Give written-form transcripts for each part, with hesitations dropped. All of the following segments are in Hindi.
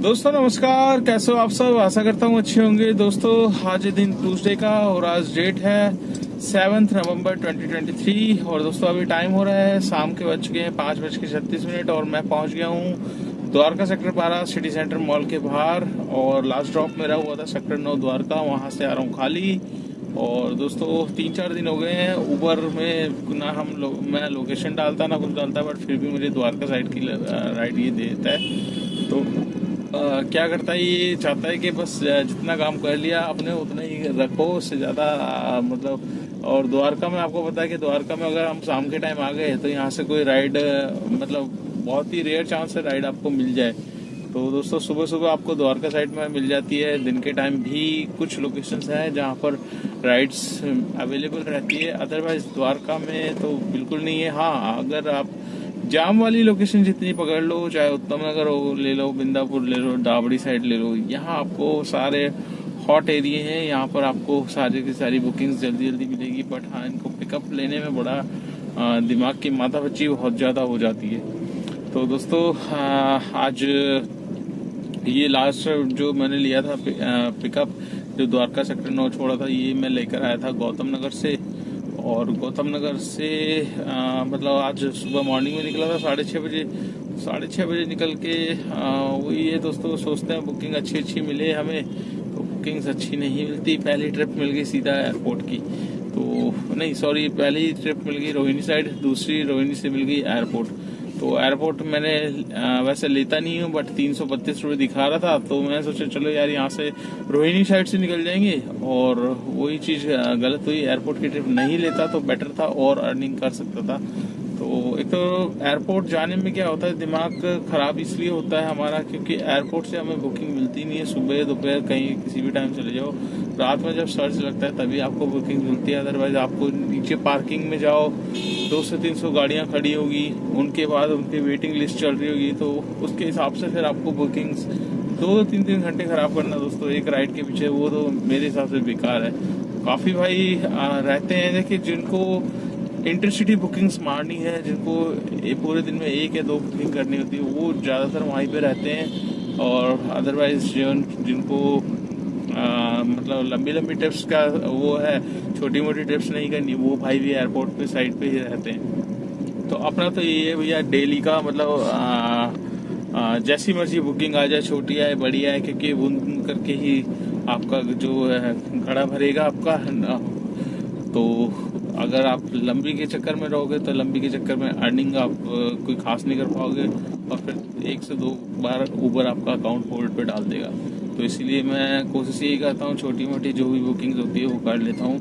दोस्तों नमस्कार, कैसे हो आप सब। आशा करता हूँ अच्छे होंगे। दोस्तों आज दिन ट्यूसडे का और आज डेट है 7 नवंबर 2023 और दोस्तों अभी टाइम हो रहा है शाम के बज चुके हैं 5:36 और मैं पहुंच गया हूँ Dwarka sector 12 city centre mall के बाहर। और लास्ट ड्रॉप मेरा हुआ था सेक्टर 9 द्वारका, वहां से आ रहा हूँ खाली। और दोस्तों 3-4 दिन हो गए हैं उबर में ना मैं लोकेशन डालता ना कुछ डालता, बट फिर भी मुझे द्वारका साइड की राइड ये देता है। तो क्या करता है, ये चाहता है कि बस जितना काम कर लिया आपने उतना ही रखो, उससे ज़्यादा मतलब। और द्वारका में आपको पता है कि द्वारका में अगर हम शाम के टाइम आ गए तो यहाँ से कोई राइड मतलब बहुत ही रेयर चांस है राइड आपको मिल जाए। तो दोस्तों सुबह सुबह आपको द्वारका साइड में मिल जाती है, दिन के टाइम भी कुछ लोकेशंस हैं जहाँ पर राइड्स अवेलेबल रहती है। अदरवाइज द्वारका में तो बिल्कुल नहीं है। हाँ, अगर आप जाम वाली लोकेशन जितनी पकड़ लो, चाहे उत्तम नगर हो ले लो, बिंदापुर ले लो, डाबड़ी साइड ले लो, यहाँ आपको सारे हॉट एरिया हैं। यहाँ पर आपको सारी की सारी बुकिंग्स जल्दी जल्दी मिलेगी। बट हाँ, इनको पिकअप लेने में बड़ा दिमाग की माथापच्ची बहुत ज़्यादा हो जाती है। तो दोस्तों आज ये लास्ट जो मैंने लिया था पिकअप, जो द्वारका सेक्टर 9 छोड़ा था, ये मैं लेकर आया था गौतम नगर से। और गौतम नगर से मतलब आज सुबह मॉर्निंग में निकला था 6:30 बजे निकल के वही है दोस्तों, सोचते हैं बुकिंग अच्छी मिले हमें, तो बुकिंग्स अच्छी नहीं मिलती। पहली ट्रिप मिल गई सीधा एयरपोर्ट की, तो नहीं सॉरी, पहली ट्रिप मिल गई रोहिणी साइड, दूसरी रोहिणी से मिल गई एयरपोर्ट। तो एयरपोर्ट मैंने वैसे लेता नहीं हूँ, बट 332 रुपये दिखा रहा था, तो मैं सोचा चलो यार यहाँ से रोहिणी साइड से निकल जाएंगे। और वही चीज़ गलत हुई, एयरपोर्ट की ट्रिप नहीं लेता तो बेटर था और अर्निंग कर सकता था। तो एक तो एयरपोर्ट जाने में क्या होता है, दिमाग खराब इसलिए होता है हमारा क्योंकि एयरपोर्ट से हमें बुकिंग मिलती नहीं है। सुबह दोपहर कहीं किसी भी टाइम चले जाओ, रात में जब सर्च लगता है तभी आपको बुकिंग मिलती है। अदरवाइज आपको नीचे पार्किंग में जाओ, 200 से 300 गाड़ियाँ खड़ी होगी, उनके बाद उनकी वेटिंग लिस्ट चल रही होगी, तो उसके हिसाब से फिर आपको बुकिंग्स 2-3 घंटे खराब करना दोस्तों एक राइड के पीछे, वो तो मेरे हिसाब से बेकार है। काफ़ी भाई रहते हैं देखिए जिनको इंटरसिटी बुकिंग्स मारनी है, जिनको पूरे दिन में 1 या 2 बुकिंग करनी होती है, वो ज़्यादातर वहीं पे रहते हैं। और अदरवाइज जिनको मतलब लंबी ट्रिप्स का वो है, छोटी मोटी ट्रिप्स नहीं करनी, वो भाई भी एयरपोर्ट पे साइड पे ही रहते हैं। तो अपना तो ये है भैया डेली का मतलब जैसी मर्जी बुकिंग आ जाए, छोटी आए बड़ी आए, क्योंकि बुन करके ही आपका जो है घड़ा भरेगा आपका। तो अगर आप लंबी के चक्कर में रहोगे तो लंबी के चक्कर में अर्निंग आप कोई खास नहीं कर पाओगे, और फिर 1 से 2 बार ऊबर आपका अकाउंट होल्ड पे डाल देगा। तो इसीलिए मैं कोशिश यही करता हूँ छोटी मोटी जो भी बुकिंग होती है वो कर लेता हूँ।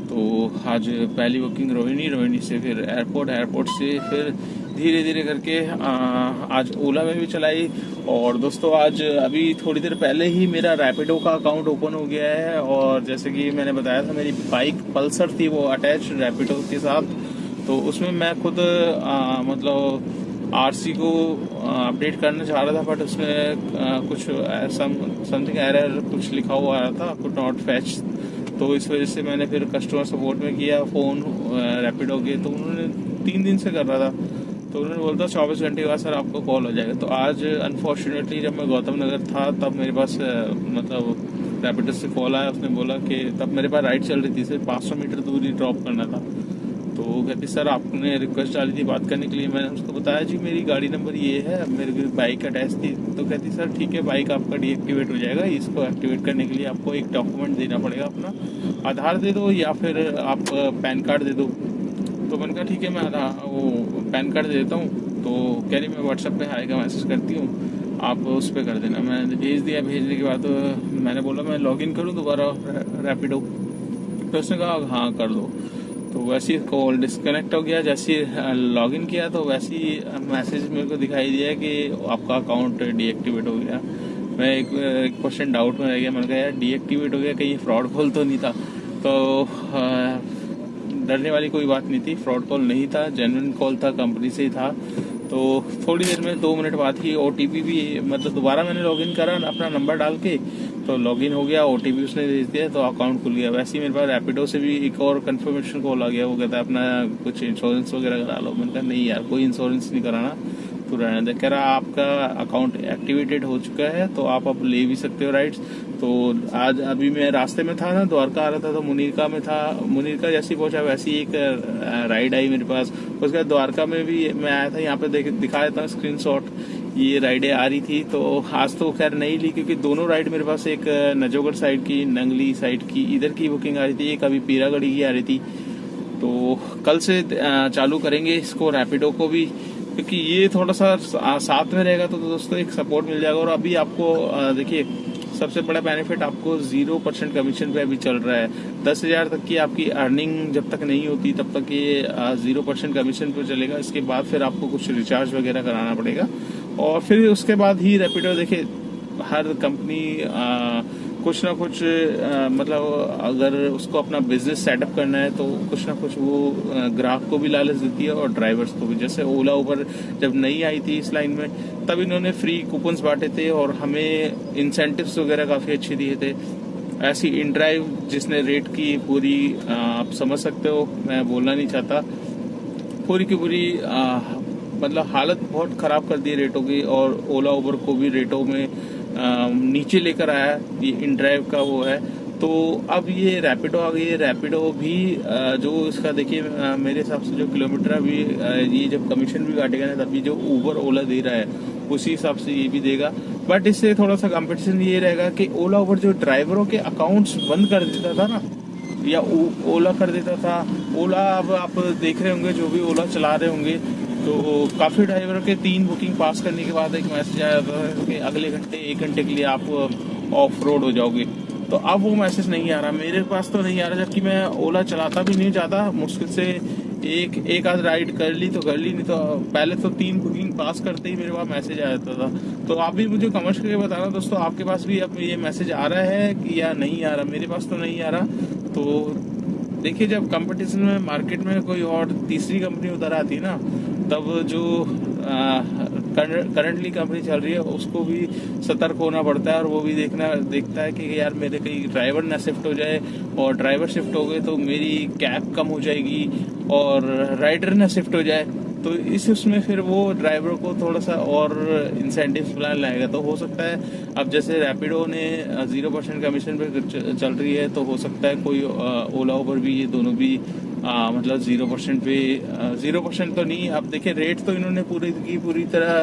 तो आज पहली बुकिंग रोहिणी से फिर एयरपोर्ट से फिर धीरे धीरे करके आज ओला में भी चलाई। और दोस्तों आज अभी थोड़ी देर पहले ही मेरा रैपिडो का अकाउंट ओपन हो गया है। और जैसे कि मैंने बताया था, मेरी बाइक पल्सर थी वो अटैच रैपिडो के साथ, तो उसमें मैं खुद मतलब आरसी को अपडेट करना चाह रहा था, बट उसमें कुछ समथिंग एरर कुछ लिखा हुआ आ रहा था, कुड नॉट फैच। तो इस वजह से मैंने फिर कस्टमर सपोर्ट में किया फ़ोन रैपिडो के, तो उन्होंने 3 दिन से कर रहा था, तो उन्होंने बोला था 24 घंटे के बाद सर आपको कॉल हो जाएगा। तो आज अनफॉर्चुनेटली जब मैं गौतम नगर था तब मेरे पास मतलब रैपिडो से कॉल आया। उसने बोला कि तब मेरे पास राइड चल रही थी, सिर्फ 500 मीटर दूर ही ड्रॉप करना था। तो कहती सर आपने रिक्वेस्ट डाली थी बात करने के लिए। मैंने उसको बताया जी मेरी गाड़ी नंबर ये है, मेरे को बाइक अटैच थी। तो कहती सर ठीक है, बाइक आपका डीएक्टिवेट हो जाएगा, इसको एक्टिवेट करने के लिए आपको एक डॉक्यूमेंट देना पड़ेगा, अपना आधार दे दो या फिर आप पैन कार्ड दे दो। तो मैंने कहा ठीक है, मैं वो पैन कार्ड दे देता हूँ। तो कह रही मैं व्हाट्सएप पे हाई का मैसेज करती हूँ, आप उस पर कर देना। मैंने भेज दिया। भेजने के बाद मैंने बोला मैं लॉगिन करूँ दोबारा रैपिडो, तो उसने कहा हाँ कर दो। तो वैसे ही कॉल डिस्कनेक्ट हो गया। जैसे लॉगिन किया तो वैसे ही मैसेज मेरे को दिखाई दिया कि आपका अकाउंट डीएक्टिवेट हो गया। मैं 1% डाउट में रह गया। मैंने कहा यार डीएक्टिवेट हो गया, कहीं फ्रॉड कॉल तो नहीं था। तो डरने वाली कोई बात नहीं थी, फ्रॉड कॉल नहीं था, जेन्युइन कॉल था, कंपनी से ही था। तो थोड़ी देर में 2 मिनट बाद ही ओटीपी भी मतलब दोबारा मैंने लॉगिन करा अपना नंबर डाल के, तो लॉगिन हो गया, ओटीपी उसने भेज दिया, तो अकाउंट खुल गया। वैसे ही मेरे पास रैपिडो से भी एक और कंफर्मेशन कॉल आ गया। वो कहता है अपना कुछ इंश्योरेंस वगैरह करा लो। मैंने कहा नहीं यार कोई इंश्योरेंस नहीं कराना, सक्सेसफुल रहने दें। कह रहा आपका अकाउंट एक्टिवेटेड हो चुका है, तो आप अब ले भी सकते हो राइड्स। तो आज अभी मैं रास्ते में था ना, द्वारका आ रहा था, तो मुनीरका में था। मुनीरका जैसी पहुंचा वैसी एक राइड आई मेरे पास। उसके बाद द्वारका में भी मैं आया था, यहाँ पे दिखा देता हूँ स्क्रीनशॉट। ये राइडें आ रही थी, तो आज तो खैर नहीं ली, क्योंकि दोनों राइड मेरे पास, एक नजोगढ़ साइड की, नंगली साइड की, इधर की बुकिंग आ रही थी, एक अभी पीरागढ़ी की आ रही थी। तो कल से चालू करेंगे इसको, रैपिडो को भी, क्योंकि ये थोड़ा सा साथ में रहेगा तो दोस्तों एक सपोर्ट मिल जाएगा। और अभी आपको देखिए सबसे बड़ा बेनिफिट आपको 0% कमीशन पे अभी चल रहा है। 10,000 तक की आपकी अर्निंग जब तक नहीं होती तब तक ये 0% कमीशन पे चलेगा। इसके बाद फिर आपको कुछ रिचार्ज वगैरह कराना पड़ेगा, और फिर उसके बाद ही रैपिडो। देखिए हर कंपनी कुछ ना कुछ मतलब अगर उसको अपना बिजनेस सेटअप करना है तो कुछ ना कुछ वो ग्राहक को भी लालच देती है और ड्राइवर्स को भी। जैसे ओला उबर जब नहीं आई थी इस लाइन में, तब इन्होंने फ्री कूपन्स बांटे थे और हमें इंसेंटिव्स वगैरह काफ़ी अच्छे दिए थे। ऐसी इन ड्राइव जिसने रेट की पूरी आप समझ सकते हो, मैं बोलना नहीं चाहता, पूरी की पूरी मतलब हालत बहुत ख़राब कर दी रेटों की, और ओला उबर को भी रेटों में नीचे लेकर आया। ये इन ड्राइव का वो है। तो अब ये रैपिडो आ गई है। रैपिडो भी जो इसका देखिए मेरे हिसाब से जो किलोमीटर अभी ये जब कमीशन भी काटेगा ना, तभी जो उबर ओला दे रहा है उसी हिसाब से ये भी देगा। बट इससे थोड़ा सा कंपटीशन ये रहेगा कि ओला उबर जो ड्राइवरों के अकाउंट्स बंद कर देता था ना, या ओला कर देता था। ओला अब आप देख रहे होंगे, जो भी ओला चला रहे होंगे, तो काफ़ी ड्राइवरों के 3 बुकिंग पास करने के बाद एक मैसेज आया था कि अगले घंटे 1 घंटे के लिए आप ऑफ रोड हो जाओगे। तो अब वो मैसेज नहीं आ रहा, मेरे पास तो नहीं आ रहा, जबकि मैं ओला चलाता भी नहीं ज़्यादा, मुश्किल से एक आध राइड कर ली तो कर ली, नहीं तो पहले तो 3 बुकिंग पास करते ही मेरे पास मैसेज आ जाता था। तो आप भी मुझे कमेंट करके बताना दोस्तों, आपके पास भी अब ये मैसेज आ रहा है कि या नहीं आ रहा। मेरे पास तो नहीं आ रहा। तो देखिए जब कंपटीशन में मार्केट में कोई और तीसरी कंपनी उतर आती है ना, तब जो करंटली कंपनी चल रही है उसको भी सतर्क होना पड़ता है, और वो भी देखता है कि यार मेरे कहीं ड्राइवर ना शिफ्ट हो जाए, और ड्राइवर शिफ्ट हो गए तो मेरी कैब कम हो जाएगी, और राइडर ना शिफ्ट हो जाए। तो इस उसमें फिर वो ड्राइवर को थोड़ा सा और इंसेंटिव प्लान लाएगा। तो हो सकता है अब जैसे रैपिडो ने 0% कमीशन पे चल रही है, तो हो सकता है कोई ओला उबर भी, ये दोनों भी मतलब 0% पे 0% तो नहीं। अब देखिए रेट तो इन्होंने पूरी तरह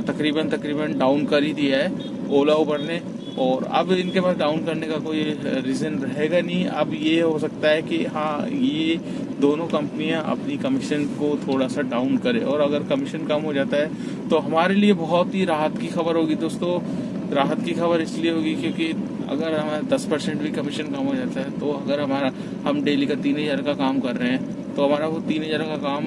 तकरीबन डाउन कर ही दिया है ओला उबर ने, और अब इनके पास डाउन करने का कोई रीज़न रहेगा नहीं। अब ये हो सकता है कि हाँ, ये दोनों कंपनियां अपनी कमीशन को थोड़ा सा डाउन करें, और अगर कमीशन कम हो जाता है तो हमारे लिए बहुत ही राहत की खबर होगी दोस्तों। राहत की खबर इसलिए होगी क्योंकि अगर हमारा 10% भी कमीशन कम हो जाता है, तो अगर हम डेली का 3,000 का काम कर रहे हैं, तो हमारा वो 3,000 का काम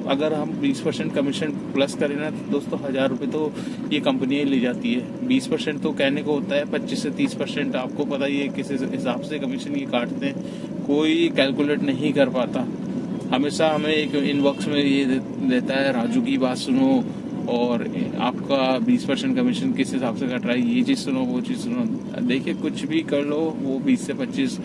अगर हम 20% कमीशन प्लस करें ना, तो दोस्तों 1,000 रुपये तो ये कंपनियाँ ले जाती है। 20% तो कहने को होता है, 25 से 30% आपको पता ही है किस हिसाब से कमीशन ये काटते हैं, कोई कैलकुलेट नहीं कर पाता। हमेशा हमें एक इनबॉक्स में ये देता है, राजू की बात सुनो और आपका 20% कमीशन किस हिसाब से कट रहा है, ये चीज़ सुनो, वो चीज़ सुनो। देखिए कुछ भी कर लो, वो 20 से 25,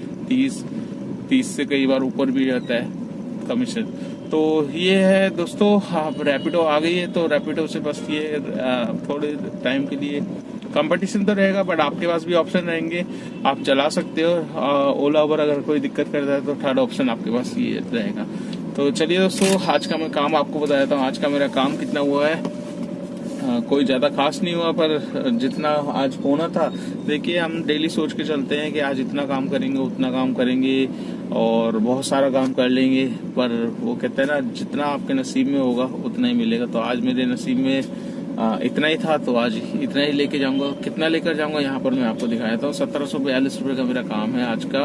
30 से कई बार ऊपर भी जाता है कमीशन। तो ये है दोस्तों, आप रैपिडो आ गई है, तो रैपिडो से बस ये थोड़े टाइम के लिए कंपटीशन तो रहेगा, बट आपके पास भी ऑप्शन रहेंगे, आप चला सकते हो। ओला उबर अगर कोई दिक्कत करता है तो थर्ड ऑप्शन आपके पास ये रहेगा। तो चलिए दोस्तों, आज का मैं काम आपको बता देता हूँ। आज का मेरा काम कितना हुआ है, कोई ज़्यादा खास नहीं हुआ, पर जितना आज होना था। देखिए हम डेली सोच के चलते हैं कि आज इतना काम करेंगे, उतना काम करेंगे, और बहुत सारा काम कर लेंगे, पर वो कहते हैं ना, जितना आपके नसीब में होगा उतना ही मिलेगा। तो आज मेरे नसीब में इतना ही था, तो आज इतना ही लेके जाऊंगा। कितना लेकर जाऊंगा यहाँ पर मैं आपको दिखाया था। 1742 रुपये का मेरा काम है आज का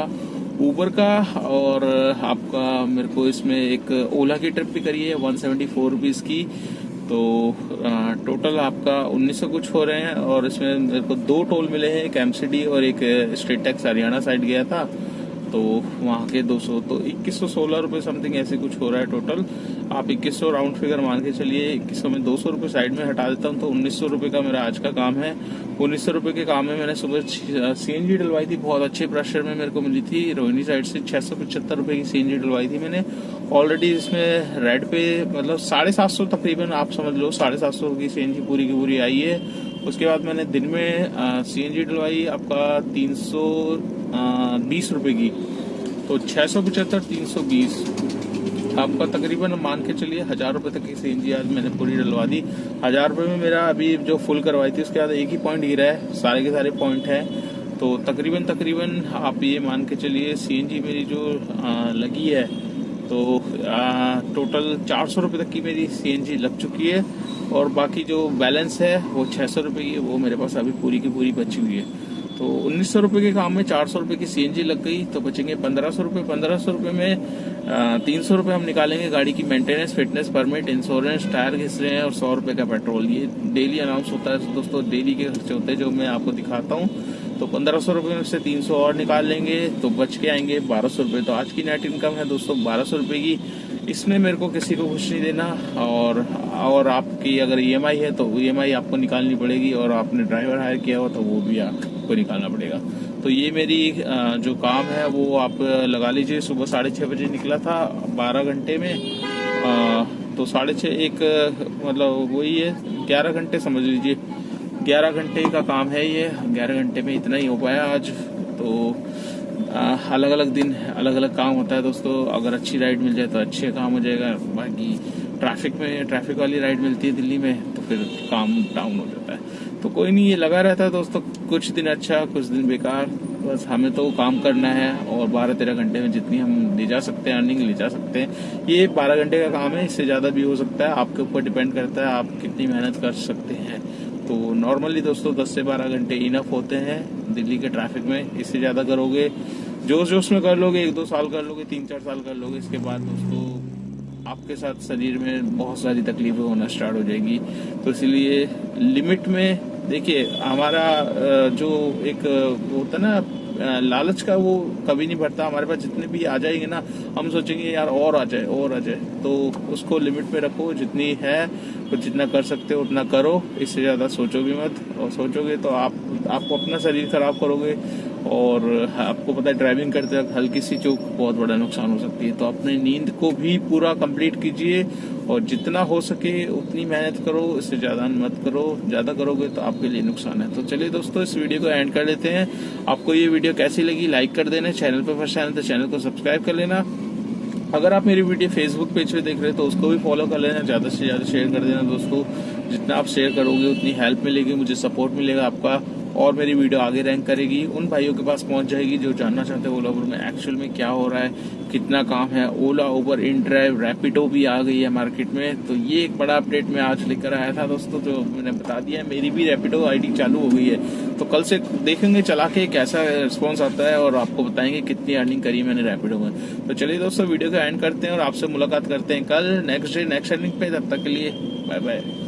ऊबर का, और आपका मेरे को इसमें एक ओला की ट्रिप भी करी है 174 रुपीज़ की। तो टोटल आपका 1900 कुछ हो रहे हैं, और इसमें मेरे को 2 टोल मिले हैं, एक MCD और एक स्टेट टैक्स हरियाणा साइड गया था। तो वहाँ के 200 तो 2116 रुपये समथिंग ऐसे कुछ हो रहा है टोटल। आप 2100 राउंड फिगर मान के चलिए, 2100 में 200 रुपये साइड में हटा देता हूँ तो 1900 रुपये का मेरा आज का काम है। 1900 रुपये के काम में मैंने सुबह CNG डलवाई थी, बहुत अच्छे प्रेशर में मेरे को मिली थी रोहिणी साइड से। 675 रुपये की CNG डलवाई थी मैंने ऑलरेडी। इसमें रेड पे मतलब 750 तकरीबन आप समझ लो, 750 की CNG पूरी की पूरी आई है। उसके बाद मैंने दिन में CNG डलवाई आपका 320 रुपये की, तो 675 320 आपका तकरीबन मान के चलिए 1000 रुपये तक की CNG आज मैंने पूरी डलवा दी। 1000 रुपये में मेरा अभी जो फुल करवाई थी उसके बाद एक ही पॉइंट गिरा है, सारे के सारे पॉइंट है। तो तकरीबन आप ये मान के चलिए CNG मेरी जो लगी है तो टोटल 400 रुपये तक की मेरी CNG लग चुकी है। और बाकी जो बैलेंस है वो 600 रुपये की, वो मेरे पास अभी पूरी की पूरी बची हुई है। तो 1900 रुपये के काम में 400 रुपये की CNG लग गई, तो बचेंगे 1500 रुपये। 1500 रुपये में 300 रुपये हम निकालेंगे गाड़ी की maintenance, fitness, permit, insurance, tyre घिस रहे हैं और 100 रुपये का पेट्रोल। ये डेली अनाउंस होता है दोस्तों, डेली के खर्चे होते हैं जो मैं आपको दिखाता हूँ। तो 1500 रुपये में से 300 और निकाल लेंगे तो बच के आएंगे 1200 रुपये। तो आज की नेट इनकम है दोस्तों 1200 रुपये की। इसमें मेरे को किसी को कुछ नहीं देना। और आपकी अगर EMI है तो EMI आपको निकालनी पड़ेगी, और आपने ड्राइवर हायर किया हो तो वो भी आपको निकालना पड़ेगा। तो ये मेरी जो काम है वो आप लगा लीजिए। सुबह 6:30 बजे निकला था 12 घंटे में, तो 6:30 एक मतलब वही है 11 घंटे समझ लीजिए, 11 घंटे का काम है ये। 11 घंटे में इतना ही हो पाया आज। तो अलग अलग दिन अलग अलग काम होता है दोस्तों। अगर अच्छी राइड मिल जाए तो अच्छे काम हो जाएगा, बाकी ट्रैफिक वाली राइड मिलती है दिल्ली में तो फिर काम डाउन हो जाता है। तो कोई नहीं, ये लगा रहता है दोस्तों, कुछ दिन अच्छा कुछ दिन बेकार। बस हमें तो काम करना है और 12-13 घंटे में जितनी हम ले जा सकते हैं अर्निंग ले जा सकते हैं। ये 12 घंटे का काम है, इससे ज़्यादा भी हो सकता है, आपके ऊपर डिपेंड करता है आप कितनी मेहनत कर सकते हैं। तो नॉर्मली दोस्तों 10 से 12 घंटे इनफ होते हैं दिल्ली के ट्रैफिक में। इससे ज़्यादा करोगे जोश में कर लोगे, 1-2 साल कर लोगे, 3-4 साल कर लोगे, इसके बाद दोस्तों आपके साथ शरीर में बहुत सारी तकलीफें होना स्टार्ट हो जाएगी। तो इसलिए लिमिट में देखिए, हमारा जो एक होता है ना लालच का, वो कभी नहीं बढ़ता। हमारे पास जितने भी आ जाएंगे ना, हम सोचेंगे यार और आ जाए। तो उसको लिमिट में रखो, जितनी है तो जितना कर सकते हो उतना करो, इससे ज़्यादा सोचोगे मत। और सोचोगे तो आपको अपना शरीर खराब करोगे। और आपको पता है ड्राइविंग करते वक्त हल्की सी चूक बहुत बड़ा नुकसान हो सकती है। तो अपनी नींद को भी पूरा कंप्लीट कीजिए और जितना हो सके उतनी मेहनत करो, इससे ज़्यादा मत करो। ज़्यादा करोगे तो आपके लिए नुकसान है। तो चलिए दोस्तों, इस वीडियो को एंड कर लेते हैं। आपको ये वीडियो कैसी लगी लाइक कर देना, चैनल पर फर्स्ट टाइम तो चैनल को सब्सक्राइब कर लेना। अगर आप मेरी वीडियो फेसबुक पेज पे देख रहे हैं तो उसको भी फॉलो कर लेना, ज़्यादा से ज़्यादा शेयर कर देना दोस्तों। जितना आप शेयर करोगे उतनी हेल्प मिलेगी, मुझे सपोर्ट मिलेगा आपका, और मेरी वीडियो आगे रैंक करेगी, उन भाइयों के पास पहुंच जाएगी जो जानना चाहते हैं ओला उबर में एक्चुअल में क्या हो रहा है, कितना काम है। ओला उबर, इन ड्राइव, रैपिडो भी आ गई है मार्केट में। तो ये एक बड़ा अपडेट मैं आज लेकर आया था दोस्तों, जो मैंने बता दिया है। मेरी भी रैपिडो आईडी चालू हो गई है, तो कल से देखेंगे चला के कैसा रिस्पॉन्स आता है और आपको बताएंगे कितनी अर्निंग करी मैंने रैपिडो में। तो चलिए दोस्तों, वीडियो को एंड करते हैं और आपसे मुलाकात करते हैं कल नेक्स्ट डे नेक्स्ट अर्निंग पे। तब तक के लिए बाय बाय।